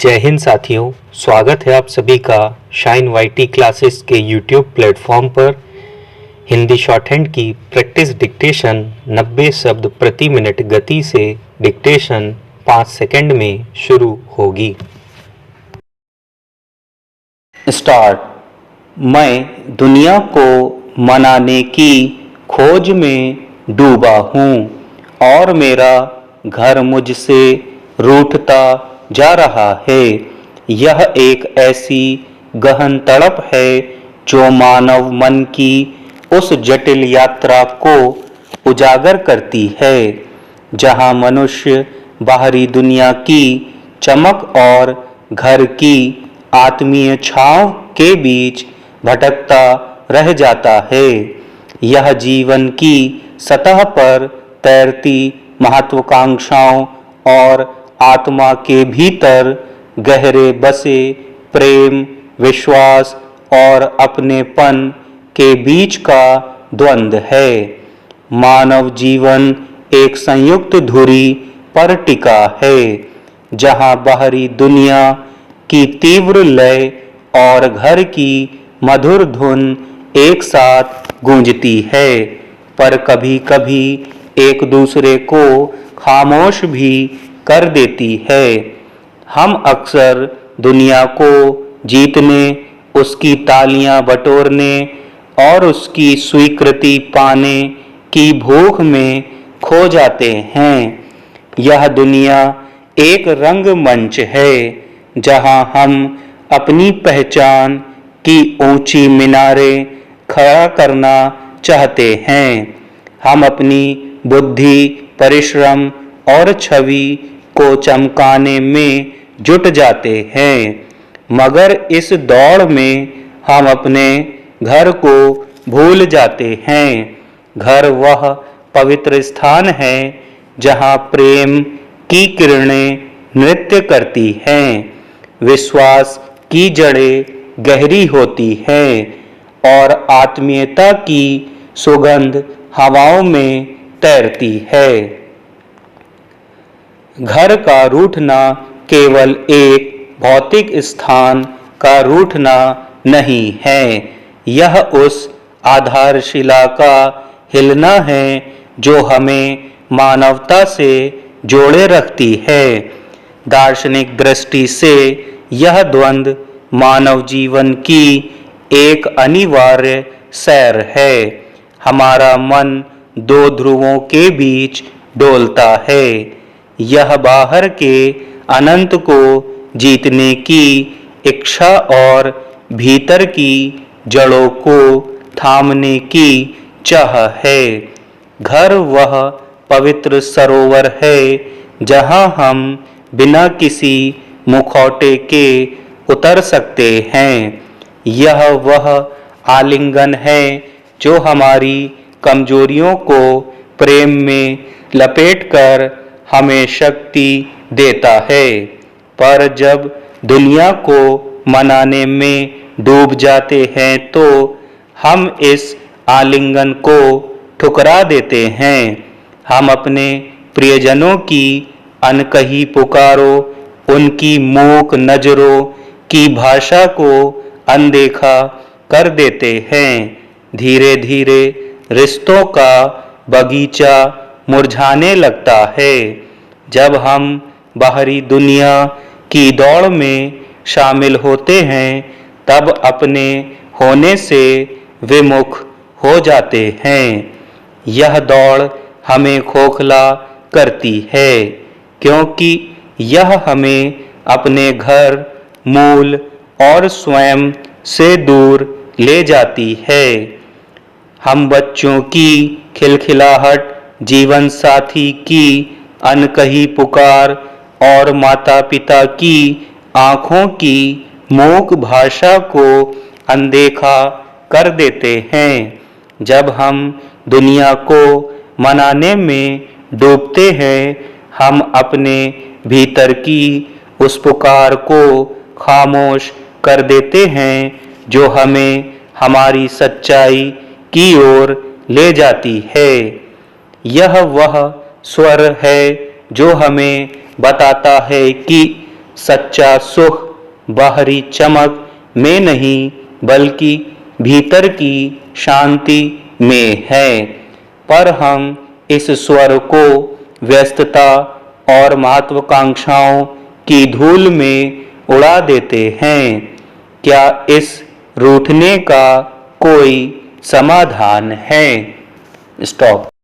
जय हिंद साथियों, स्वागत है आप सभी का शाइन वाईटी क्लासेस के यूट्यूब प्लेटफॉर्म पर। हिंदी शॉर्टहैंड की प्रैक्टिस डिक्टेशन 90 शब्द प्रति मिनट गति से डिक्टेशन 5 सेकंड में शुरू होगी। स्टार्ट। मैं दुनिया को मनाने की खोज में डूबा हूँ और मेरा घर मुझसे रूठता जा रहा है। यह एक ऐसी गहन तड़प है जो मानव मन की उस जटिल यात्रा को उजागर करती है जहाँ मनुष्य बाहरी दुनिया की चमक और घर की आत्मीय छांव के बीच भटकता रह जाता है। यह जीवन की सतह पर तैरती महत्वाकांक्षाओं और आत्मा के भीतर गहरे बसे प्रेम, विश्वास और अपनेपन के बीच का द्वंद्व है। मानव जीवन एक संयुक्त धुरी पर टिका है जहाँ बाहरी दुनिया की तीव्र लय और घर की मधुर धुन एक साथ गूंजती है, पर कभी कभी एक दूसरे को खामोश भी कर देती है। हम अक्सर दुनिया को जीतने, उसकी तालियां बटोरने और उसकी स्वीकृति पाने की भूख में खो जाते हैं। यह दुनिया एक रंगमंच है जहां हम अपनी पहचान की ऊंची मीनारें खड़ा करना चाहते हैं। हम अपनी बुद्धि, परिश्रम और छवि को चमकाने में जुट जाते हैं, मगर इस दौड़ में हम अपने घर को भूल जाते हैं। घर वह पवित्र स्थान है जहाँ प्रेम की किरणें नृत्य करती हैं, विश्वास की जड़ें गहरी होती हैं और आत्मीयता की सुगंध हवाओं में तैरती है। घर का रूठना केवल एक भौतिक स्थान का रूठना नहीं है, यह उस आधारशिला का हिलना है जो हमें मानवता से जोड़े रखती है। दार्शनिक दृष्टि से यह द्वंद्व मानव जीवन की एक अनिवार्य सैर है। हमारा मन दो ध्रुवों के बीच डोलता है, यह बाहर के अनंत को जीतने की इच्छा और भीतर की जड़ों को थामने की चाह है। घर वह पवित्र सरोवर है जहाँ हम बिना किसी मुखौटे के उतर सकते हैं। यह वह आलिंगन है जो हमारी कमजोरियों को प्रेम में लपेटकर हमें शक्ति देता है। पर जब दुनिया को मनाने में डूब जाते हैं तो हम इस आलिंगन को ठुकरा देते हैं। हम अपने प्रियजनों की अनकही पुकारों, उनकी मूक नजरों की भाषा को अनदेखा कर देते हैं। धीरे धीरे रिश्तों का बगीचा मुरझाने लगता है। जब हम बाहरी दुनिया की दौड़ में शामिल होते हैं तब अपने होने से विमुख हो जाते हैं। यह दौड़ हमें खोखला करती है क्योंकि यह हमें अपने घर, मूल और स्वयं से दूर ले जाती है। हम बच्चों की खिलखिलाहट, जीवन साथी की अनकही पुकार और माता पिता की आँखों की मूक भाषा को अनदेखा कर देते हैं। जब हम दुनिया को मनाने में डूबते हैं, हम अपने भीतर की उस पुकार को खामोश कर देते हैं जो हमें हमारी सच्चाई की ओर ले जाती है। यह वह स्वर है जो हमें बताता है कि सच्चा सुख बाहरी चमक में नहीं बल्कि भीतर की शांति में है, पर हम इस स्वर को व्यस्तता और महत्वाकांक्षाओं की धूल में उड़ा देते हैं। क्या इस रूठने का कोई समाधान है? स्टॉप।